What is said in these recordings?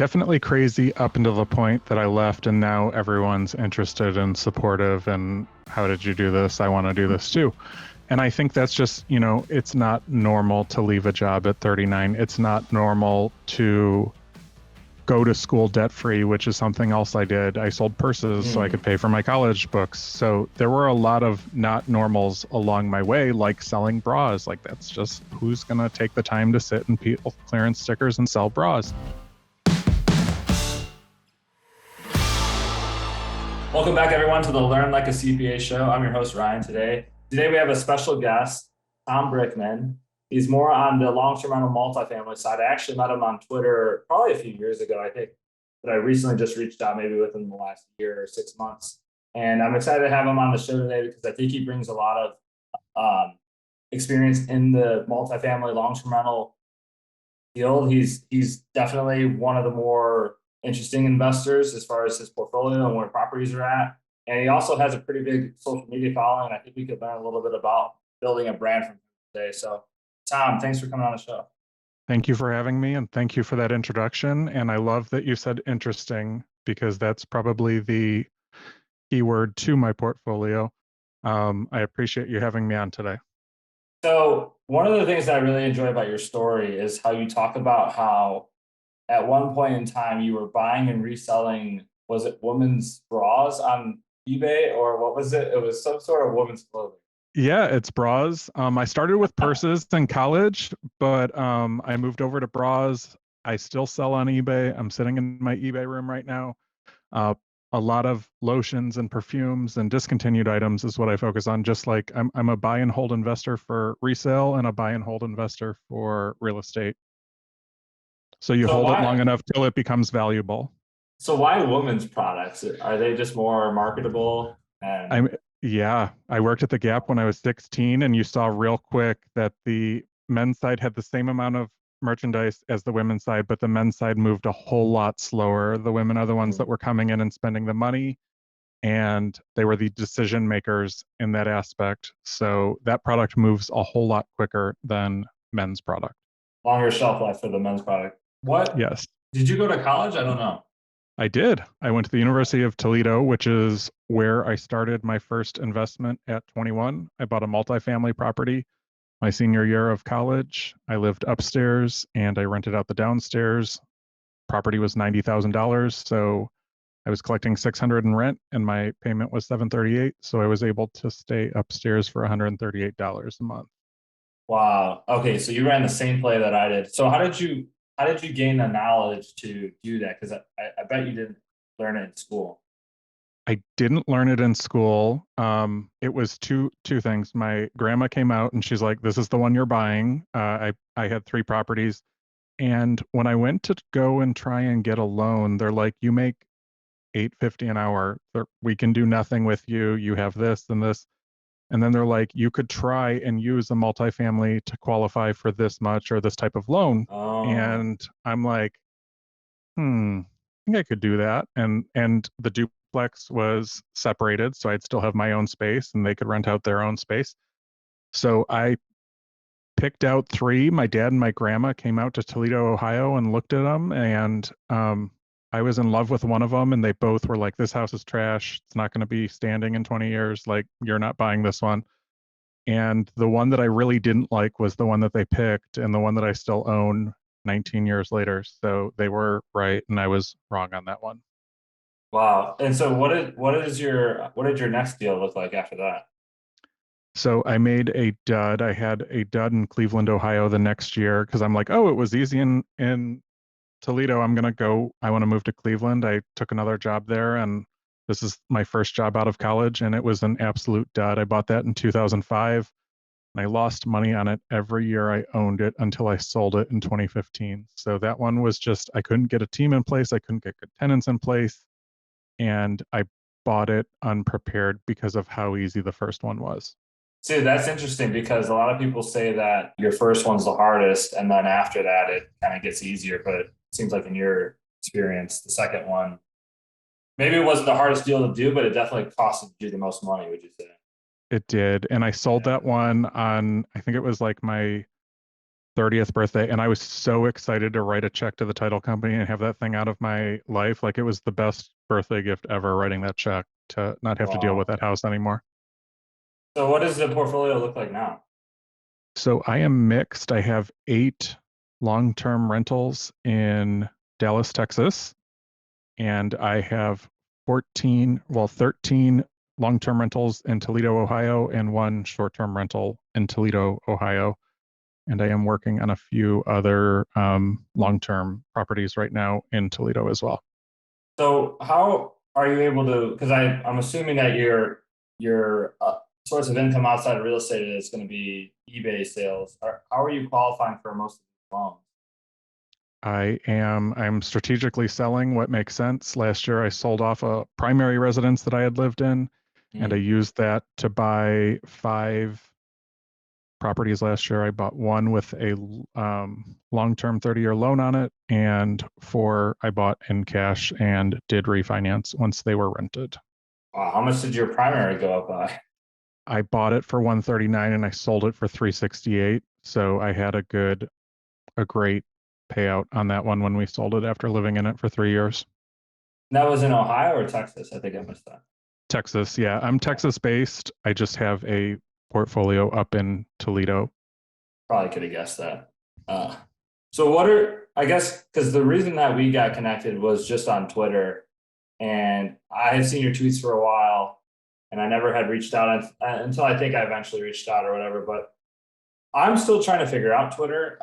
Definitely crazy up until the point that I left, and now everyone's interested and supportive. And how did you do this? I want to do this too. And I think that's just, it's not normal to leave a job at 39. It's not normal to go to school debt free, which is something else I did. I sold purses so I could pay for my college books. So there were a lot of not normals along my way, like selling bras. Like, that's just who's going to take the time to sit and peel clearance stickers and sell bras. Welcome back, everyone, to the Learn Like a CPA show. I'm your host, Ryan, today. Today, we have a special guest, Tom Brickman. He's more on the long-term rental multifamily side. I actually met him on Twitter probably a few years ago, I think, but I recently just reached out maybe within the last year or 6 months. And I'm excited to have him on the show today because I think he brings a lot of experience in the multifamily long-term rental field. He's definitely one of the more interesting investors as far as his portfolio and where properties are at. And he also has a pretty big social media following. I think we could learn a little bit about building a brand from him today. So, Tom, thanks for coming on the show. Thank you for having me, and thank you for that introduction. And I love that you said interesting, because that's probably the keyword to my portfolio. I appreciate you having me on today. So, one of the things that I really enjoy about your story is how you talk about how at one point in time you were buying and reselling, was it women's bras on eBay, or what was it? It was some sort of women's clothing. Yeah, it's bras. I started with purses in college, but I moved over to bras. I still sell on eBay. I'm sitting in my eBay room right now. Uh, a lot of lotions and perfumes and discontinued items is what I focus on. Just like I'm a buy and hold investor for resale and a buy and hold investor for real estate. So you So hold it long why enough till it becomes valuable. so why women's products? Are they just more marketable? And I'm Yeah, I worked at the Gap when I was 16, and you saw real quick that the men's side had the same amount of merchandise as the women's side, but the men's side moved a whole lot slower. The women are the ones that were coming in and spending the money, and they were the decision makers in that aspect. So that product moves a whole lot quicker than men's product. longer shelf life for the men's product. What Yes, did you go to college? I don't know. I did. I went to the University of Toledo, which is where I started my first investment at 21. I bought a multifamily property my senior year of college. I lived upstairs and I rented out the downstairs. Property was $90,000, so I was collecting 600 in rent, and my payment was 738. So I was able to stay upstairs for $138 a month. Wow. Okay, so you ran the same play that I did. So how did you gain the knowledge to do that? Because I bet you didn't learn it in school. I didn't learn it in school. It was two things. My grandma came out and she's like, "This is the one you're buying." I had three properties, and when I went to go and try and get a loan, they're like, "You make 850 an hour. We can do nothing with you. You have this and this." And then they're like, "You could try and use a multifamily to qualify for this much or this type of loan." Oh, And I'm like, I think I could do that. And the duplex was separated, so I'd still have my own space and they could rent out their own space. So I picked out three. My dad and my grandma came out to Toledo, Ohio, and looked at them, and I was in love with one of them, and they both were like, "This house is trash. It's not going to be standing in 20 years. Like, you're not buying this one." And the one that I really didn't like was the one that they picked, and the one that I still own 19 years later. So they were right, and I was wrong on that one. wow. And so what did your next deal look like after that? So I made a dud. I had a dud in Cleveland, Ohio the next year, because I'm like, oh, it was easy in Toledo. I want to move to Cleveland. I took another job there, and this is my first job out of college, and it was an absolute dud. I bought that in 2005, and I lost money on it every year I owned it until I sold it in 2015. So that one was just, I couldn't get a team in place. I couldn't get good tenants in place. And I bought it unprepared because of how easy the first one was. See, that's interesting because a lot of people say that your first one's the hardest, and then after that, it kind of gets easier. But it seems like in your experience, the second one, maybe it wasn't the hardest deal to do, but it definitely costed you the most money, would you say? It did. And I sold Yeah. that one on, I think it was like my 30th birthday, and I was so excited to write a check to the title company and have that thing out of my life. Like it was the best birthday gift ever, writing that check to not have to deal with Wow. that house anymore. So what does the portfolio look like now? So I am mixed. I have 8 long-term rentals in Dallas, Texas, and I have 13 long-term rentals in Toledo, Ohio, and 1 short-term rental in Toledo, Ohio. And I am working on a few other long-term properties right now in Toledo as well. So how are you able to, because I'm assuming that your source of income outside of real estate is going to be eBay sales. How are you qualifying for most of these loans? I'm strategically selling what makes sense. Last year I sold off a primary residence that I had lived in, and I Hmm. used that to buy 5 properties last year. I bought one with a long-term 30-year loan on it, and 4 I bought in cash and did refinance once they were rented. Wow, how much did your primary go up by? I bought it for 139 and I sold it for 368. So I had a great payout on that one when we sold it after living in it for 3 years. And that was in Ohio or Texas? I think I missed that. Texas, yeah. I'm Yeah, Texas based. I just have a portfolio up in Toledo. probably could have guessed that. Uh, so what are, I guess, because the reason that we got connected was just on Twitter, and I had seen your tweets for a while, and I never had reached out until I think I eventually reached out or whatever. But I'm still trying to figure out Twitter.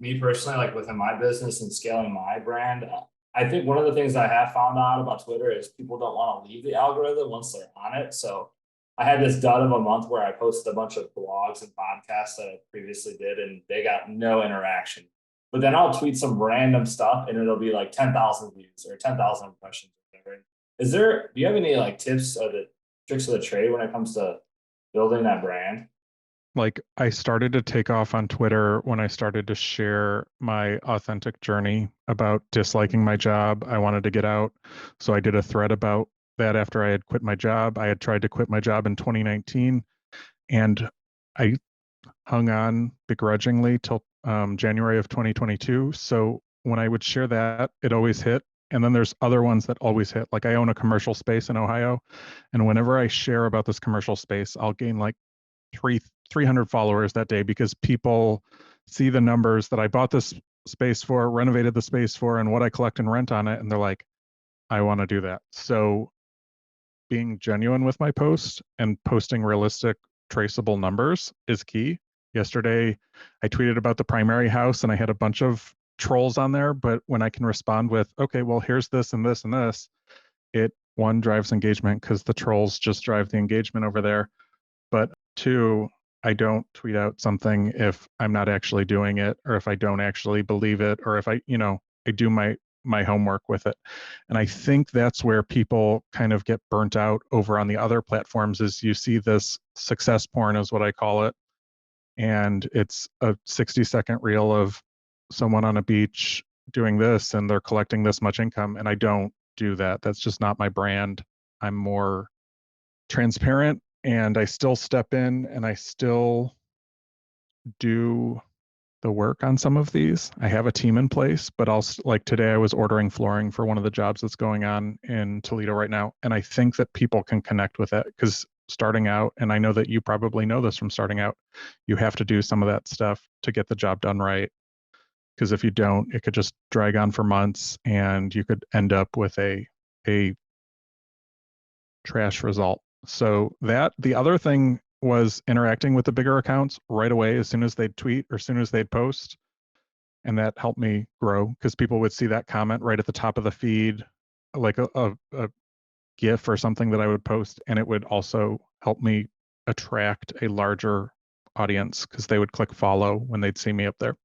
Me personally, like within my business and scaling my brand, I think one of the things I have found out about Twitter is people don't want to leave the algorithm once they're on it. So I had this dud of a month where I posted a bunch of blogs and podcasts that I previously did, and they got no interaction. But then I'll tweet some random stuff, and it'll be like 10,000 views or 10,000 impressions. Is there? Do you have any like tips or the tricks of the trade when it comes to building that brand? Like I started to take off on Twitter when I started to share my authentic journey about disliking my job. I wanted to get out. So I did a thread about that after I had quit my job. I had tried to quit my job in 2019 and I hung on begrudgingly till January of 2022. So when I would share that, it always hit. And then there's other ones that always hit. Like I own a commercial space in Ohio. And whenever I share about this commercial space, I'll gain like 300 followers that day because people see the numbers that I bought this space for, renovated the space for, and what I collect and rent on it. And they're like, I want to do that. So being genuine with my post and posting realistic, traceable numbers is key. Yesterday, I tweeted about the primary house and I had a bunch of trolls on there. But when I can respond with, okay, well, here's this and this and this, it one drives engagement because the trolls just drive the engagement over there. But 2, I don't tweet out something if I'm not actually doing it or if I don't actually believe it or if I do my homework with it. And I think that's where people kind of get burnt out over on the other platforms is you see this success porn is what I call it. And it's a 60-second reel of someone on a beach doing this and they're collecting this much income. And I don't do that. That's just not my brand. I'm more transparent and I still step in and I still do the work on some of these. I have a team in place, but like today I was ordering flooring for one of the jobs that's going on in Toledo right now. And I think that people can connect with it because starting out, and I know that you probably know this from starting out, you have to do some of that stuff to get the job done right. Because if you don't, it could just drag on for months and you could end up with a trash result. So that the other thing was interacting with the bigger accounts right away as soon as they'd tweet or as soon as they'd post. And that helped me grow because people would see that comment right at the top of the feed, like a GIF or something that I would post. And it would also help me attract a larger audience because they would click follow when they'd see me up there.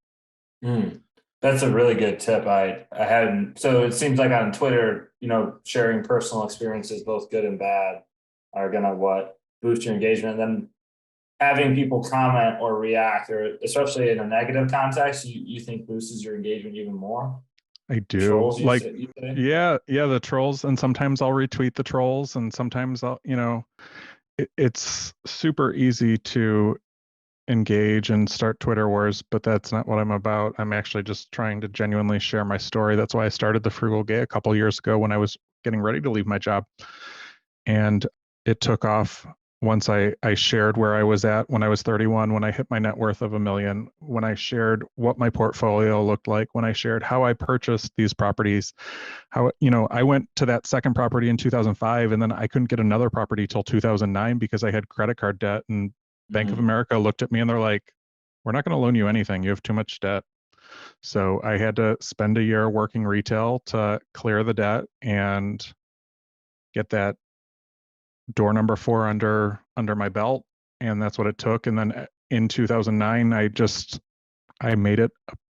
Mm. That's a really good tip. I hadn't. So it seems like on Twitter, sharing personal experiences, both good and bad, are gonna what boost your engagement. And then having people comment or react, or especially in a negative context, you think boosts your engagement even more. I The do. trolls, Like, you say? yeah, the trolls. And sometimes I'll retweet the trolls and sometimes it's super easy to engage and start Twitter wars, but that's not what I'm about. I'm actually just trying to genuinely share my story. That's why I started the Frugal Gay a couple years ago when I was getting ready to leave my job. And it took off once I shared where I was at when I was 31, when I hit my net worth of $1 million, when I shared what my portfolio looked like, when I shared how I purchased these properties, how, I went to that second property in 2005, and then I couldn't get another property till 2009 because I had credit card debt, and Bank of Mhm. America looked at me and they're like, we're not going to loan you anything. You have too much debt. So I had to spend a year working retail to clear the debt and get that door number 4 under my belt, and that's what it took. And then in 2009, I made it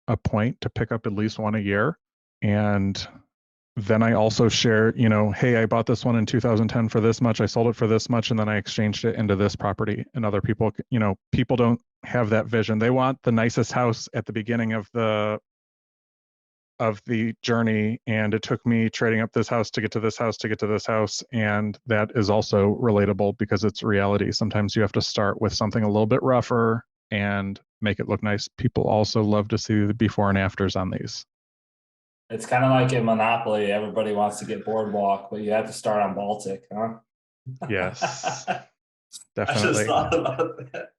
a point to pick up at least one a year. And then I also share, hey, I bought this one in 2010 for this much, I sold it for this much, and then I exchanged it into this property. And other people, people don't have that vision. They want the nicest house at the beginning of the journey, and it took me trading up this house to get to this house to get to this house. And that is also relatable because it's reality. Sometimes you have to start with something a little bit rougher and make it look nice. People also love to see the before and afters on these. It's kind of like in Monopoly. Everybody wants to get Boardwalk, but you have to start on Baltic, huh? Yes, I just definitely. thought about that.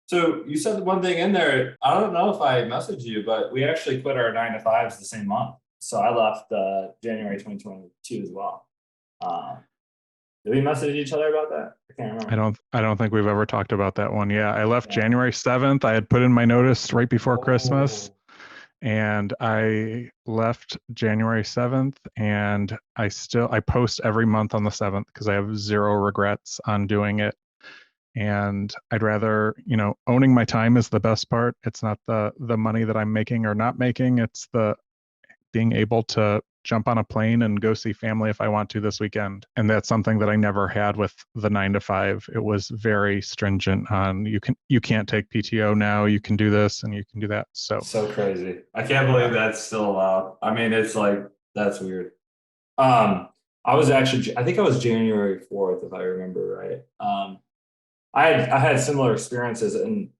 So you said one thing in there. I don't know if I messaged you, but we actually quit our 9 to 5s the same month. So I left January 2022 as well. Did we message each other about that? I can't I remember. don't I don't think we've ever talked about that one. Yeah, I left January 7th. I had put in my notice right before Christmas, Oh, and I left January 7th, and I post every month on the 7th because I have zero regrets on doing it. And I'd rather, owning my time is the best part. It's not the money that I'm making or not making. It's the being able to jump on a plane and go see family if I want to this weekend. And that's something that I never had with the 9 to 5. It was very stringent on you can't take PTO now, you can do this and you can do that. So so crazy. I can't yeah. believe that's still allowed. I mean, it's like, that's weird. Um, I think I was January 4th, if I remember right. I had similar experiences, and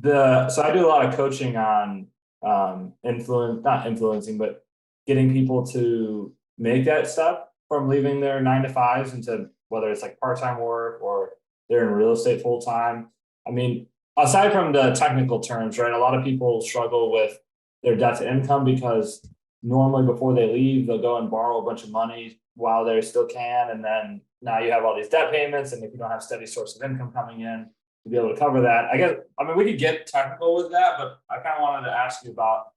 so I do a lot of coaching on not influencing, but getting people to make that step from leaving their 9 to 5s into whether it's like part-time work or they're in real estate full time. I mean, aside from the technical terms, right? A lot of people struggle with their debt to income because normally before they leave, they'll go and borrow a bunch of money while they still can. And then now you have all these debt payments. And if you don't have steady source of income coming in, to be able to cover that. I mean, we could get technical with that, but I kind of wanted to ask you about,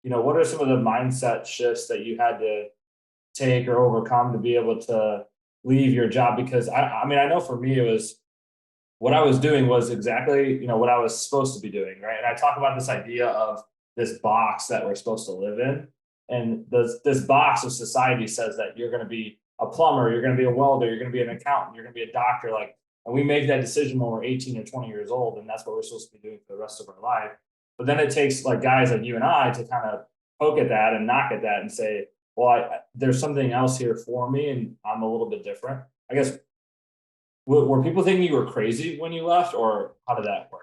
what are some of the mindset shifts that you had to take or overcome to be able to leave your job? Because I mean, I know for me, it was what I was doing was exactly, what I was supposed to be doing. Right. And I talk about this idea of this box that we're supposed to live in. And this box of society says that you're going to be a plumber, you're going to be a welder, you're going to be an accountant, you're going to be a doctor. Like, and we make that decision when we're 18 or 20 years old, and that's what we're supposed to be doing for the rest of our life. But then it takes like guys like you and I to kind of poke at that and knock at that and say, well, there's something else here for me, and I'm a little bit different. I guess, were people thinking you were crazy when you left, or how did that work?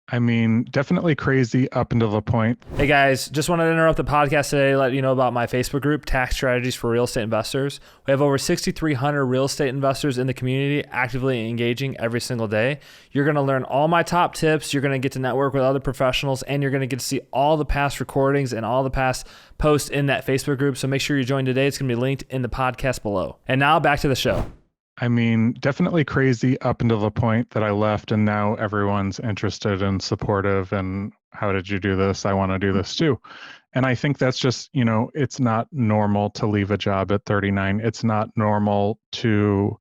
I mean, definitely crazy up until the point. Hey guys, just wanted to interrupt the podcast today to let you know about my Facebook group, Tax Strategies for Real Estate Investors. We have over 6,300 real estate investors in the community actively engaging every single day. You're going to learn all my top tips. You're going to get to network with other professionals, and you're going to get to see all the past recordings and all the past posts in that Facebook group. So make sure you join today. It's going to be linked in the podcast below. And now back to the show. I mean, definitely crazy up until the point that I left, and now everyone's interested and supportive. And how did you do this? I want to do this too. And I think that's just, it's not normal to leave a job at 39. It's not normal to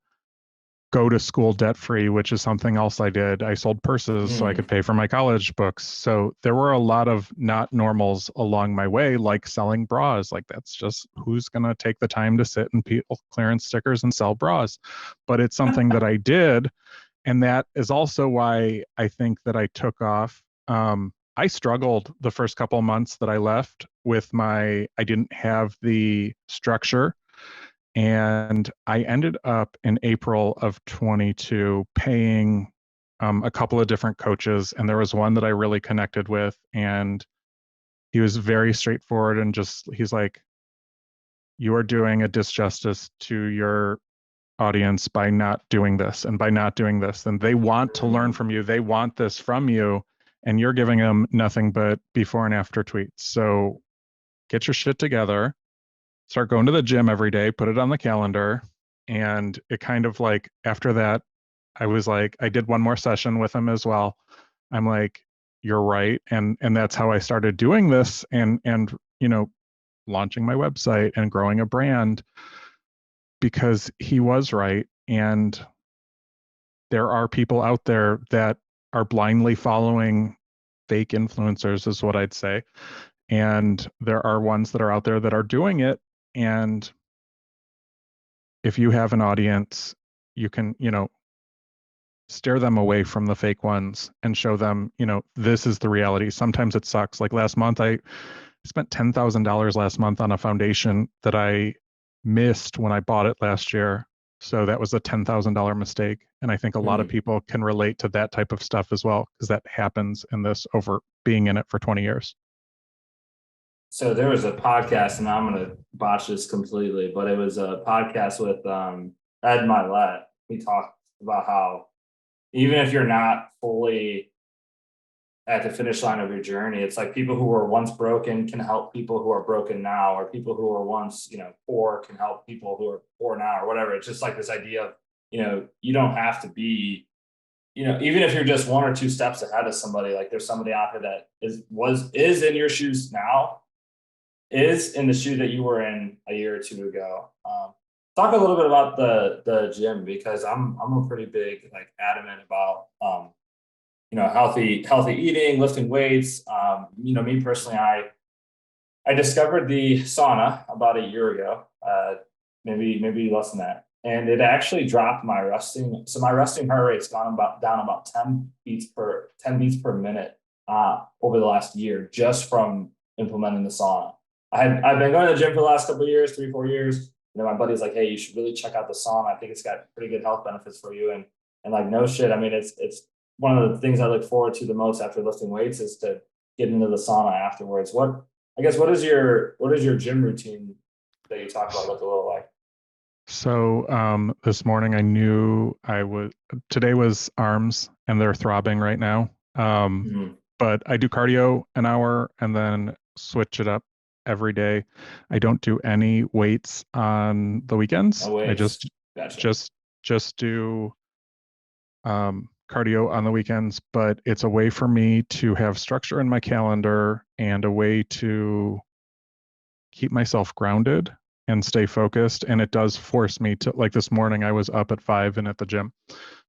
go to school debt free, which is something else I did. I sold purses so I could pay for my college books. So there were a lot of not normals along my way, like selling bras. Like, that's just, who's going to take the time to sit and peel clearance stickers and sell bras? But it's something that I did. And that is also why I think that I took off. I struggled the first couple of months that I left I didn't have the structure. And I ended up in April of 22 paying a couple of different coaches, and there was one that I really connected with, and he was very straightforward and he's like, you are doing a disjustice to your audience by not doing this and by not doing this. And they want to learn from you. They want this from you, and you're giving them nothing but before and after tweets. So get your shit together, start going to the gym every day, put it on the calendar. And it kind of like, after that, I was like, I did one more session with him as well. I'm like, you're right. And that's how I started doing this and, launching my website and growing a brand, because he was right. And there are people out there that are blindly following fake influencers, is what I'd say. And there are ones that are out there that are doing it. And if you have an audience, you can, steer them away from the fake ones and show them, this is the reality. Sometimes it sucks. Like last month, I spent $10,000 last month on a foundation that I missed when I bought it last year. So that was a $10,000 mistake. And I think a lot of people can relate to that type of stuff as well, because that happens in this over being in it for 20 years. So there was a podcast, and I'm going to botch this completely, but it was a podcast with Ed Milet. He talked about how even if you're not fully at the finish line of your journey, it's like people who were once broken can help people who are broken now, or people who were once, poor can help people who are poor now, or whatever. It's just like this idea of, you don't have to be, even if you're just one or two steps ahead of somebody, like there's somebody out there that is in your shoes now, is in the shoe that you were in a year or two ago. Talk a little bit about the gym, because I'm a pretty big adamant about healthy eating, lifting weights. Me personally, I discovered the sauna about a year ago, maybe less than that, and it actually dropped my resting. So my resting heart rate's down about 10 beats per minute over the last year, just from implementing the sauna. I've been going to the gym for the last couple of years, 3-4 years. My buddy's like, hey, you should really check out the sauna. I think it's got pretty good health benefits for you. And like, no shit. I mean, it's one of the things I look forward to the most after lifting weights is to get into the sauna afterwards. What is your gym routine that you talk about look a little like? So this morning I knew today was arms, and they're throbbing right now. But I do cardio an hour and then switch it up every day. I don't do any weights on the weekends. No weights. I Gotcha. just do cardio on the weekends, but it's a way for me to have structure in my calendar and a way to keep myself grounded and stay focused. And it does force me to, like this morning, I was up at 5 and at the gym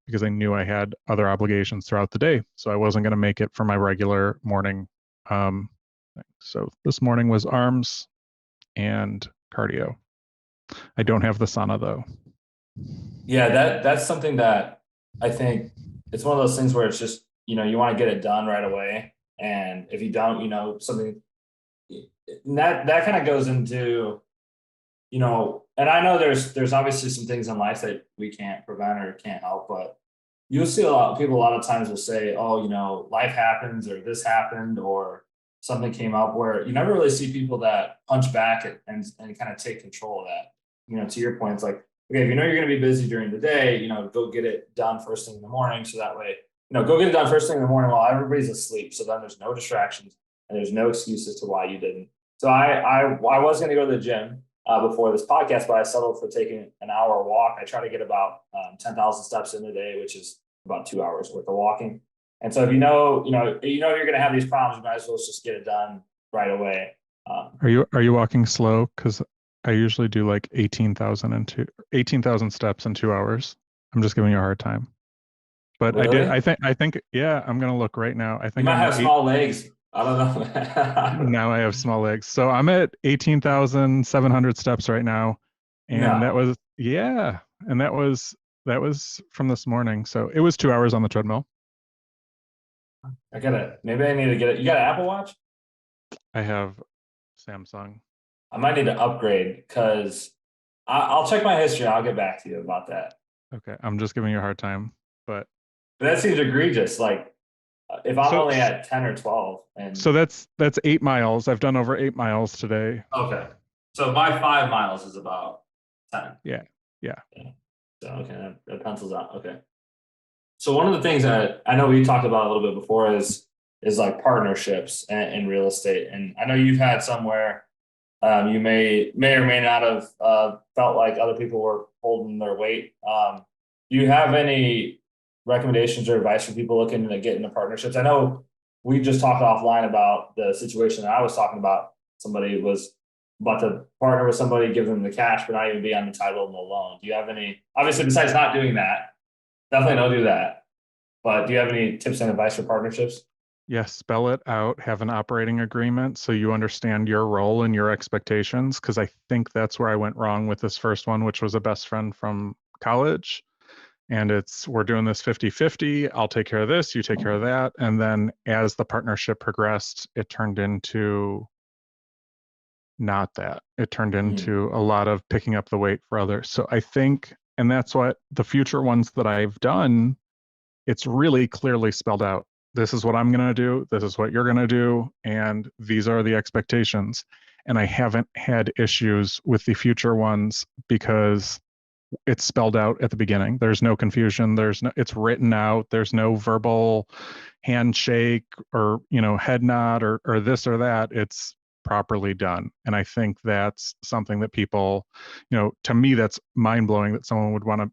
because I knew I had other obligations throughout the day. So I wasn't going to make it for my regular morning. So this morning was arms and cardio. I don't have the sauna though. Yeah, that's something that I think it's one of those things where it's just, you want to get it done right away. And if you don't, something that kind of goes into, and I know there's obviously some things in life that we can't prevent or can't help, but you'll see a lot of times will say, oh, life happens, or this happened, or something came up, where you never really see people that punch back and kind of take control of that. To your point, it's like, okay, if you're going to be busy during the day, go get it done first thing in the morning. So that way, go get it done first thing in the morning while everybody's asleep. So then there's no distractions and there's no excuses to why you didn't. So I was going to go to the gym before this podcast, but I settled for taking an hour walk. I try to get about 10,000 steps in a day, which is about 2 hours worth of walking. And so if you know you're going to have these problems, you might as well just get it done right away. Are you walking slow? Because I usually do like 18,000 steps in 2 hours. I'm just giving you a hard time. But really? I think, yeah, I'm going to look right now. I think you might have small legs. I don't know. Now I have small legs. So I'm at 18,700 steps right now. And that was, yeah. And that was from this morning. So it was 2 hours on the treadmill. Maybe I need to get it. You got an Apple Watch? I have Samsung. I might need to upgrade, because I'll check my history. I'll get back to you about that. Okay. I'm just giving you a hard time, but That seems egregious. Like if I'm So only at 10 or 12 so and that's 8 miles. I've done over 8 miles today. okay. So my 5 miles is about 10. Yeah. Yeah. Yeah. So okay, that pencils out. Okay. So one of the things that I know we talked about a little bit before is like partnerships in real estate. And I know you've had somewhere you may or may not have felt like other people were holding their weight. Do you have any recommendations or advice for people looking to get into partnerships? I know we just talked offline about the situation that I was talking about. Somebody was about to partner with somebody, give them the cash, but not even be on the title and the loan. Do you have any, obviously, besides not doing that, definitely don't do that. But do you have any tips and advice for partnerships? Yes, spell it out, have an operating agreement so you understand your role and your expectations. Because I think that's where I went wrong with this first one, which was a best friend from college. And we're doing this 50-50. I'll take care of this, you take care of that. And then as the partnership progressed, it turned into not that. It turned into a lot of picking up the weight for others. So I think, and that's what the future ones that I've done, it's really clearly spelled out. This is what I'm going to do. This is what you're going to do. And these are the expectations. And I haven't had issues with the future ones because it's spelled out at the beginning. There's no confusion. It's written out. There's no verbal handshake or, head nod or this or that. It's properly done. And I think that's something that people, to me, that's mind blowing that someone would want to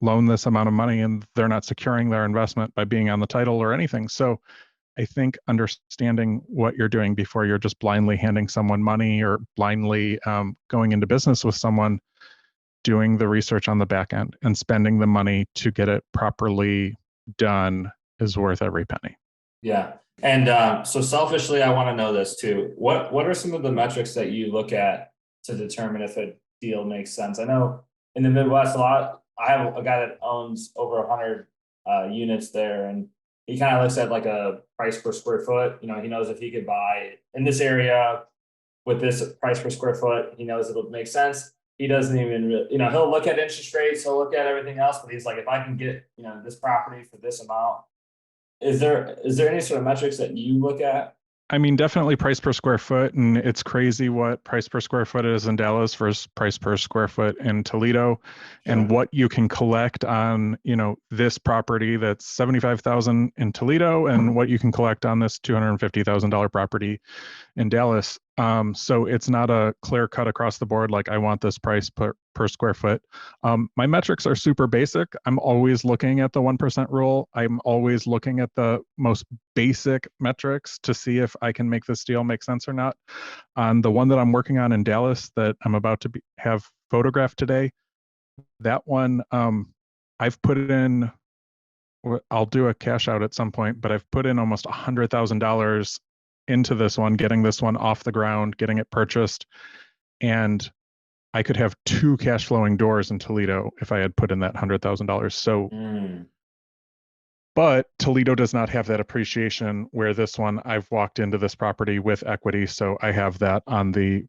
loan this amount of money and they're not securing their investment by being on the title or anything. So I think understanding what you're doing before you're just blindly handing someone money or blindly going into business with someone, doing the research on the back end and spending the money to get it properly done is worth every penny. Yeah. And so selfishly, I want to know this too. What are some of the metrics that you look at to determine if a deal makes sense? I know in the Midwest, I have a guy that owns over 100 units there, and he kind of looks at like a price per square foot. He knows if he could buy in this area with this price per square foot, he knows it'll make sense. He doesn't even really, he'll look at interest rates, he'll look at everything else, but he's like, if I can get, this property for this amount, is there any sort of metrics that you look at? I mean, definitely price per square foot. And it's crazy what price per square foot is in Dallas versus price per square foot in Toledo, and what you can collect on, this property that's 75,000 in Toledo and what you can collect on this $250,000 property in Dallas. So it's not a clear cut across the board, like I want this price per square foot. My metrics are super basic. I'm always looking at the 1% rule. I'm always looking at the most basic metrics to see if I can make this deal make sense or not. On the one that I'm working on in Dallas that I'm about to have photographed today, that one, I've put in, I'll do a cash out at some point, but I've put in almost $100,000 into this one, getting this one off the ground, getting it purchased. And I could have 2 cash flowing doors in Toledo if I had put in that $100,000. So, but Toledo does not have that appreciation where this one, I've walked into this property with equity. So I have that on the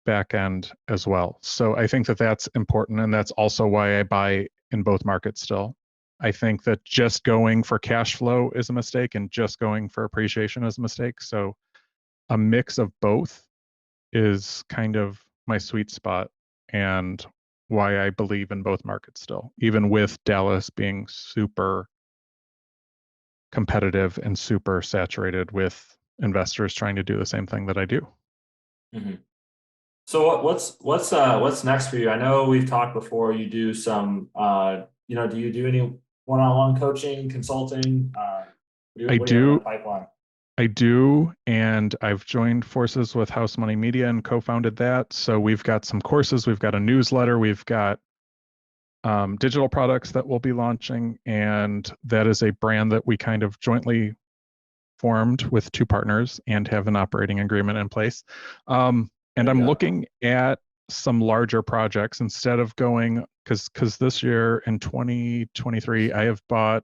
back end as well. So I think that that's important. And that's also why I buy in both markets still. I think that just going for cash flow is a mistake and just going for appreciation is a mistake. So a mix of both is kind of my sweet spot and why I believe in both markets still, even with Dallas being super competitive and super saturated with investors trying to do the same thing that I do. Mm-hmm. So what's next for you? I know we've talked before. You do some, do you do any one-on-one coaching, consulting? I do. Pipeline? I do, and I've joined forces with House Money Media and co-founded that. So we've got some courses, we've got a newsletter, we've got digital products that we'll be launching, and that is a brand that we kind of jointly formed with 2 partners and have an operating agreement in place. And I'm looking at some larger projects instead of going, because this year in 2023, I have bought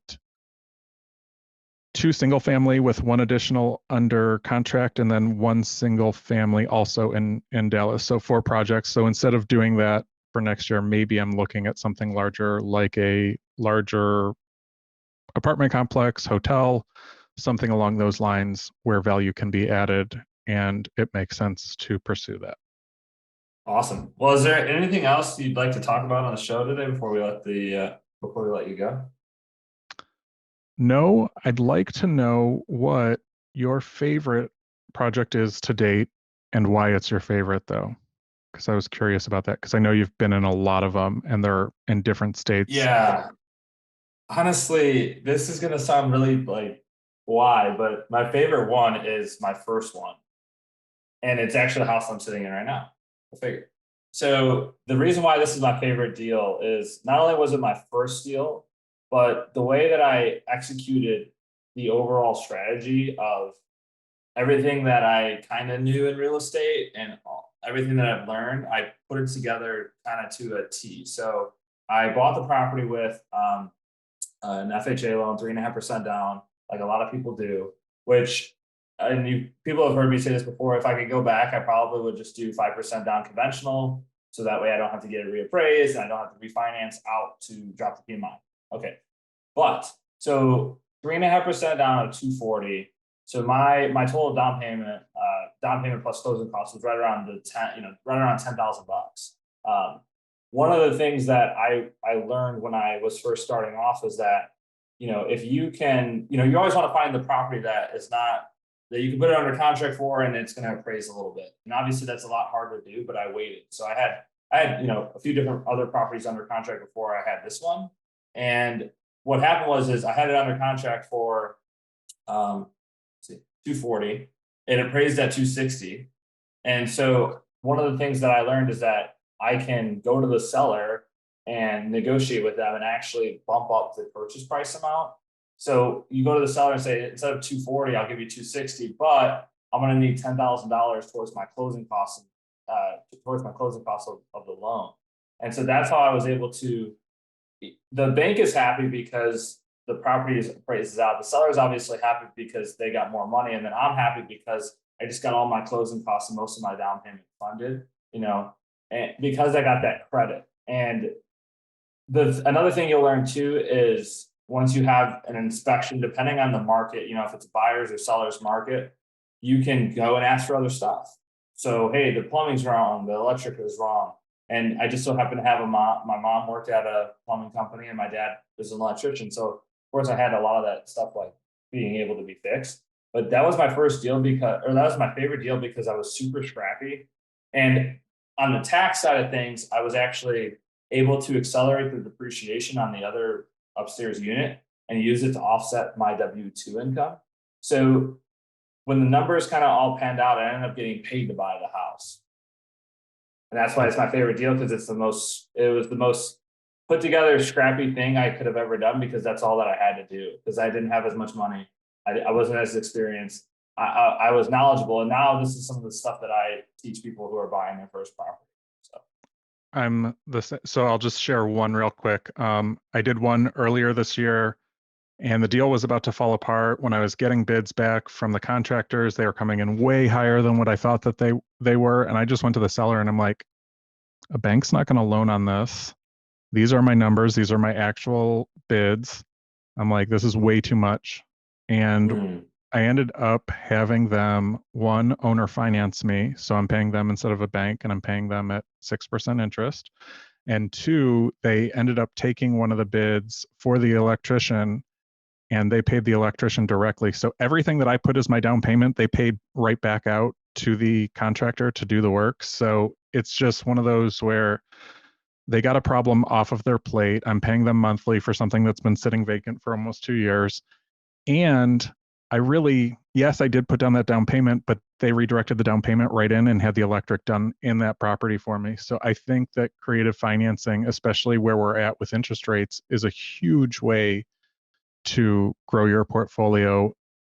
2 single family with 1 additional under contract and then 1 single family also in Dallas. So 4 projects. So instead of doing that for next year, maybe I'm looking at something larger, like a larger apartment complex, hotel, something along those lines where value can be added and it makes sense to pursue that. Awesome. Well, is there anything else you'd like to talk about on the show today before we let you go? No, I'd like to know what your favorite project is to date and why it's your favorite, though. Because I was curious about that, because I know you've been in a lot of them and they're in different states. Yeah. Honestly, this is gonna sound really like why, but my favorite one is my first one. And it's actually the house I'm sitting in right now. I figured. So the reason why this is my favorite deal is not only was it my first deal, but the way that I executed the overall strategy of everything that I kind of knew in real estate and everything that I've learned, I put it together kind of to a T. So I bought the property with an FHA loan, 3.5% down, like a lot of people do, which people have heard me say this before. If I could go back, I probably would just do 5% down conventional. So that way I don't have to get it reappraised and I don't have to refinance out to drop the PMI. Okay. But so 3.5% down at 240. So my total down payment plus closing costs was right around right around $10,000. One of the things that I learned when I was first starting off is that, if you can, you always want to find the property that is not, that you can put it under contract for and it's going to appraise a little bit. And obviously that's a lot harder to do, but I waited. So I had, a few different other properties under contract before I had this one. And what happened is I had it under contract for, 240. It appraised at 260. And so one of the things that I learned is that I can go to the seller and negotiate with them and actually bump up the purchase price amount. So you go to the seller and say, instead of 240, I'll give you 260, but I'm going to need $10,000 towards my closing costs, of the loan. And so that's how I was able to. The bank is happy because the property is appraised out. The seller is obviously happy because they got more money, and then I'm happy because I just got all my closing costs and most of my down payment funded. And because I got that credit. And another thing you'll learn too is once you have an inspection, depending on the market, if it's a buyer's or seller's market, you can go and ask for other stuff. So, hey, the plumbing's wrong, the electric is wrong. And I just so happen to have my mom worked at a plumbing company and my dad was an electrician. So of course I had a lot of that stuff like being able to be fixed. But that was my first deal that was my favorite deal because I was super scrappy. And on the tax side of things, I was actually able to accelerate the depreciation on the other upstairs unit and use it to offset my W-2 income. So when the numbers kind of all panned out, I ended up getting paid to buy the house. And that's why it's my favorite deal, because it was the most put together scrappy thing I could have ever done, because that's all that I had to do, because I didn't have as much money. I wasn't as experienced. I was knowledgeable. And now this is some of the stuff that I teach people who are buying their first property. So I'll just share one real quick. I did one earlier this year and the deal was about to fall apart. When I was getting bids back from the contractors, they were coming in way higher than what I thought that they were. And I just went to the seller and I'm like, a bank's not going to loan on this. These are my numbers. These are my actual bids. I'm like, this is way too much. And I ended up having them, one, owner finance me. So I'm paying them instead of a bank, and I'm paying them at 6% interest. And two, they ended up taking one of the bids for the electrician, and they paid the electrician directly. So everything that I put as my down payment, they paid right back out to the contractor to do the work. So it's just one of those where they got a problem off of their plate. I'm paying them monthly for something that's been sitting vacant for almost 2 years. And yes, I did put down that down payment, but they redirected the down payment right in and had the electric done in that property for me. So I think that creative financing, especially where we're at with interest rates, is a huge way to grow your portfolio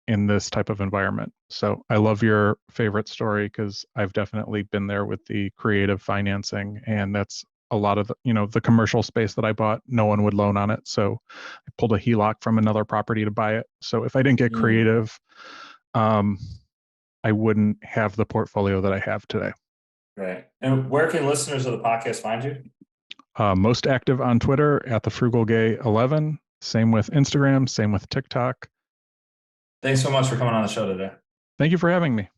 in this type of environment. So I love your favorite story, because I've definitely been there with the creative financing, and that's a lot of the commercial space that I bought, no one would loan on it. So I pulled a HELOC from another property to buy it. So if I didn't get creative, I wouldn't have the portfolio that I have today. Right. And where can listeners of the podcast find you? Most active on Twitter at the Frugal Gay 11, Same with Instagram, same with TikTok. Thanks so much for coming on the show today. Thank you for having me.